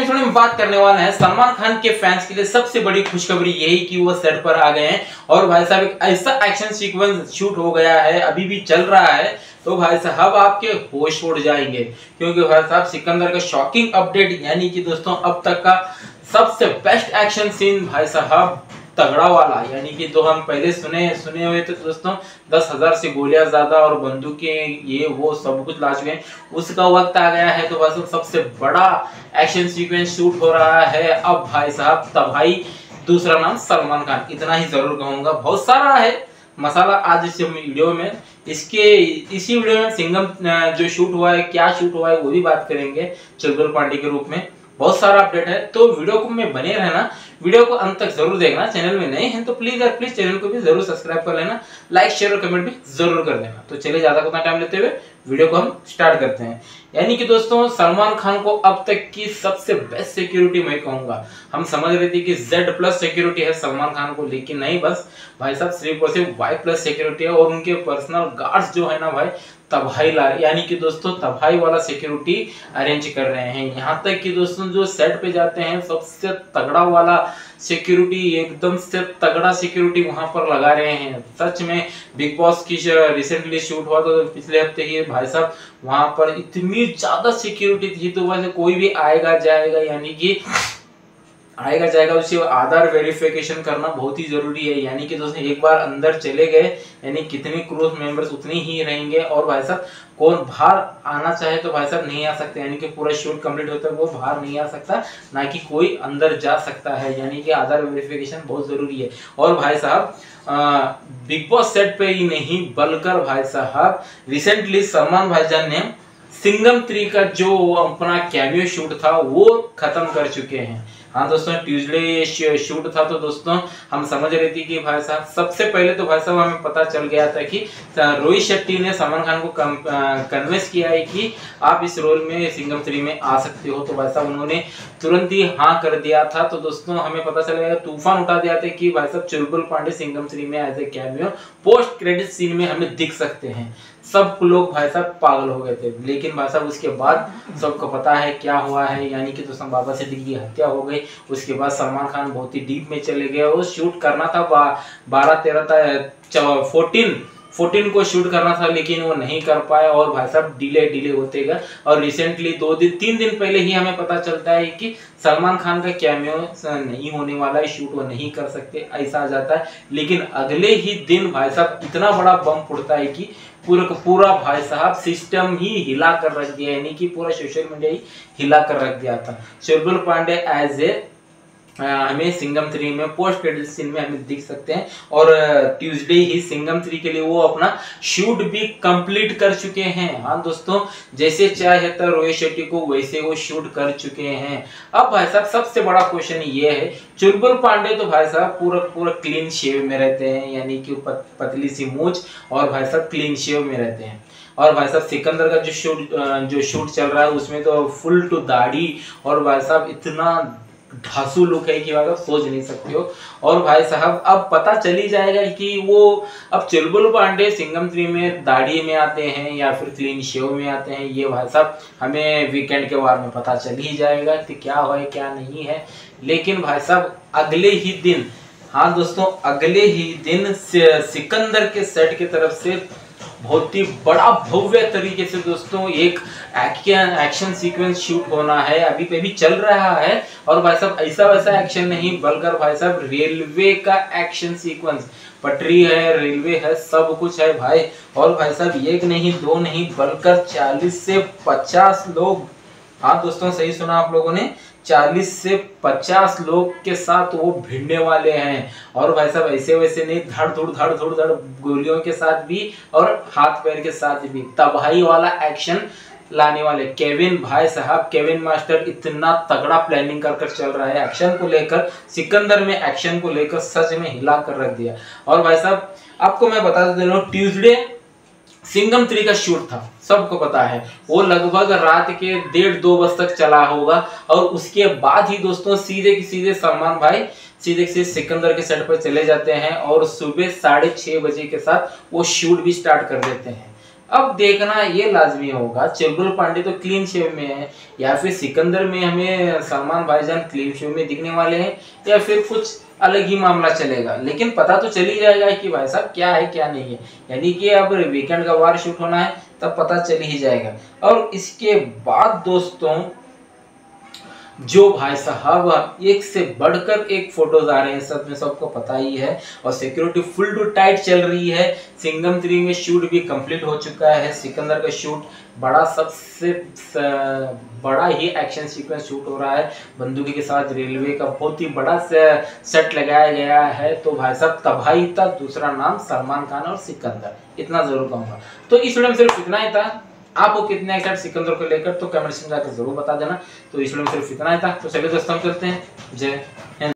Episode में बात करने वाले हैं सलमान खान के फैंस के लिए सबसे बड़ी खुशखबरी यही कि वो सेट पर आ गए हैं और भाई साहब एक ऐसा एक्शन सीक्वेंस शूट हो गया है, अभी भी चल रहा है। तो भाई साहब आपके होश उड़ जाएंगे क्योंकि भाई साहब सिकंदर का शॉकिंग अपडेट यानी कि दोस्तों अब तक का सबसे बेस्ट एक्शन सीन भाई साहब तगड़ा वाला, यानी कि जो हम पहले सुने हुए थे दोस्तों 10,000 से गोलियां ज्यादा और बंदूकें ये वो सब कुछ ला चुके हैं, उसका वक्त आ गया है। तो बस सबसे बड़ा एक्शन सीक्वेंस शूट हो रहा है अब भाई साहब तबाही, दूसरा नाम सलमान खान, इतना ही जरूर कहूंगा। बहुत सारा है मसाला आज इस वीडियो में, इसी वीडियो में सिंघम जो शूट हुआ है, क्या शूट हुआ है वो भी बात करेंगे चुलबुल पांडे के रूप में। बहुत सारा अपडेट है तो वीडियो को में बने रहना, वीडियो को अंत तक जरूर देखना। चैनल में नए हैं तो प्लीज चैनल को भी जरूर सब्सक्राइब कर लेना, लाइक शेयर और कमेंट भी जरूर कर देना। तो चलिए ज्यादा उतना टाइम लेते हुए वीडियो को हम स्टार्ट करते हैं। यानी कि दोस्तों सलमान खान को अब तक की सबसे बेस्ट सिक्योरिटी मैं कहूंगा। हम समझ रहे थे कि Z+ सिक्योरिटी है सलमान खान को, लेकिन नहीं, बस भाई साहब सिर्फ और सिर्फ Y+ सिक्योरिटी है और उनके पर्सनल गार्ड्स जो है ना भाई तबाही ला, यानी कि दोस्तों तबाही वाला सिक्योरिटी अरेंज कर रहे हैं। यहाँ तक कि दोस्तों जो सेट पे जाते हैं सबसे तगड़ा वाला सिक्योरिटी, एकदम से तगड़ा सिक्योरिटी वहां पर लगा रहे हैं। सच में बिग बॉस की रिसेंटली शूट हुआ तो पिछले हफ्ते ही भाई साहब वहां पर इतनी ज्यादा सिक्योरिटी थी, तो वैसे कोई भी आएगा जाएगा, यानी कि आएगा जाएगा उसे आधार वेरिफिकेशन करना बहुत ही जरूरी है। यानी कि दोस्तों एक बार अंदर चले गए यानी कितने क्रू मेंबर्स उतनी ही रहेंगे और भाई साहब कौन बाहर आना चाहे तो भाई साहब नहीं आ सकते, यानी कि पूरा शूट कंप्लीट होता है वो बाहर नहीं आ सकता, ना कि कोई अंदर जा सकता है। यानी कि आधार वेरिफिकेशन बहुत जरूरी है। और भाई साहब बिग बॉस सेट पे ही नहीं बल्कि भाई साहब रिसेंटली सलमान भाईजान ने सिंघम 3 का जो अपना कैमियो शूट था वो खत्म कर चुके हैं। हाँ दोस्तों ट्यूसडे शूट था तो दोस्तों हम समझ रहे थे कि भाई साहब सबसे पहले तो भाई साहब हमें पता चल गया था कि रोहित शेट्टी ने सलमान खान को कन्विंस किया है कि आप इस रोल में सिंघम 3 में आ सकते हो। तो भाई साहब उन्होंने तुरंत ही हाँ कर दिया था। तो दोस्तों हमें पता चल गया, तूफान उठा दिया था कि भाई साहब चुलबुल पांडे सिंघम 3 में as a cameo post credit scene में हमें दिख सकते हैं। सब लोग भाई साहब पागल हो गए थे, लेकिन भाई साहब उसके बाद सबको पता है क्या हुआ है, यानी कि दोस्तों बाबा सिद्दीकी की हत्या हो गई। उसके बाद सलमान खान बहुत ही डीप में चले गए। वो शूट करना था 14 को शूट करना था, लेकिन वो नहीं कर पाए और भाई साहब डिले होते गए। और रिसेंटली 3 दिन पहले ही हमें पता चलता है कि सलमान खान का कैमियो नहीं होने वाला है, शूट वो नहीं कर सकते, ऐसा आ जाता है। लेकिन अगले ही दिन भाई साहब इतना बड़ा बम फुटता है कि पूरा भाई साहब सिस्टम ही हिला कर रख दिया, यानी कि पूरा सोशल मीडिया ही हिला कर रख दिया था। चुलबुल पांडे एज ए हमें सिंघम 3 में पोस्ट क्रेडिट सीन में हमें दिख सकते हैं और ट्यूसडे ही सिंघम 3 के लिए वो अपना शूट भी कंप्लीट कर चुके हैं। हाँ दोस्तों जैसे चाहे था रोहित शेट्टी को वैसे वो शूट कर चुके हैं। अब भाई साहब सबसे बड़ा क्वेश्चन ये है, चुलबुल पांडे तो भाई साहब पूरा क्लीन शेव में रहते हैं, यानी कि पतली सी मूंछ और भाई साहब क्लीन शेव में रहते हैं। और भाई साहब सिकंदर का जो शूट चल रहा है उसमें तो फुल टू दाढ़ी और भाई साहब इतना ढासू लुक है कि भाई सोच नहीं सकते हो। और भाई साहब अब पता चली जाएगा कि वो अब चुलबुल पांडे सिंघम 3 में दाढ़ी में आते हैं या फिर क्लीन शेव में आते हैं, ये भाई साहब हमें वीकेंड के बाद में पता चल ही जाएगा कि क्या है क्या नहीं है। लेकिन भाई साहब अगले ही दिन, हाँ दोस्तों अगले ही दिन सिकंदर के सेट की तरफ से बहुत ही बड़ा भव्य तरीके से दोस्तों एक एक्शन सीक्वेंस शूट होना है, अभी पे भी चल रहा है। और भाई साहब ऐसा वैसा एक्शन नहीं बल्कि भाई साहब रेलवे का एक्शन सीक्वेंस, पटरी है, रेलवे है, सब कुछ है भाई। और भाई साहब एक नहीं दो नहीं बल्कि 40 से 50 लोग, हाँ दोस्तों सही सुना आप लोगों ने, 40 से 50 लोग के साथ वो भिड़ने वाले हैं। और भाई साहब ऐसे वैसे नहीं, धड़ धड़ गोलियों के साथ भी और हाथ पैर के साथ भी तबाही वाला एक्शन लाने वाले केविन भाई साहब, केविन मास्टर इतना तगड़ा प्लानिंग कर चल रहा है एक्शन को लेकर, सिकंदर में एक्शन को लेकर सच में हिला कर रख दिया। और भाई साहब आपको मैं बता दे रहा हूँ ट्यूसडे सिंघम 3 का शूट था, सबको पता है, वो लगभग रात के 1:30-2 बजे तक चला होगा। और उसके बाद ही दोस्तों सीधे सलमान भाई सीधे सिकंदर के सेट पर चले जाते हैं और सुबह 6:30 बजे के साथ वो शूट भी स्टार्ट कर देते हैं। अब देखना ये लाजमी होगा चुलबुल पांडे तो क्लीन शेव में है, या फिर सिकंदर में हमें सलमान भाईजान क्लीन शेव में दिखने वाले हैं, या फिर कुछ अलग ही मामला चलेगा। लेकिन पता तो चल ही जाएगा कि भाई साहब क्या है क्या नहीं है, यानी कि अब वीकेंड का वार शूट होना है तब पता चल ही जाएगा। और इसके बाद दोस्तों जो भाई साहब एक से बढ़कर एक फोटोज आ रहे हैं, सब में सबको पता ही है, और सिक्योरिटी फुल टू टाइट चल रही है। सिंघम 3 में शूट भी कंप्लीट हो चुका है, सिकंदर का शूट बड़ा सबसे बड़ा ही एक्शन सीक्वेंस शूट हो रहा है, बंदूकी के साथ रेलवे का बहुत ही बड़ा सेट लगाया गया है। तो भाई साहब तबाही था, दूसरा नाम सलमान खान और सिकंदर, इतना जरूर कहूँगा। तो इस वीडियो में सिर्फ इतना ही था। आपको कितने एक्साइट सिकंदर को लेकर तो कमेंट में जाकर जरूर बता देना। तो इस वीडियो में सिर्फ इतना ही था। तो चलिए दोस्तों हम चलते हैं। जय हिंद।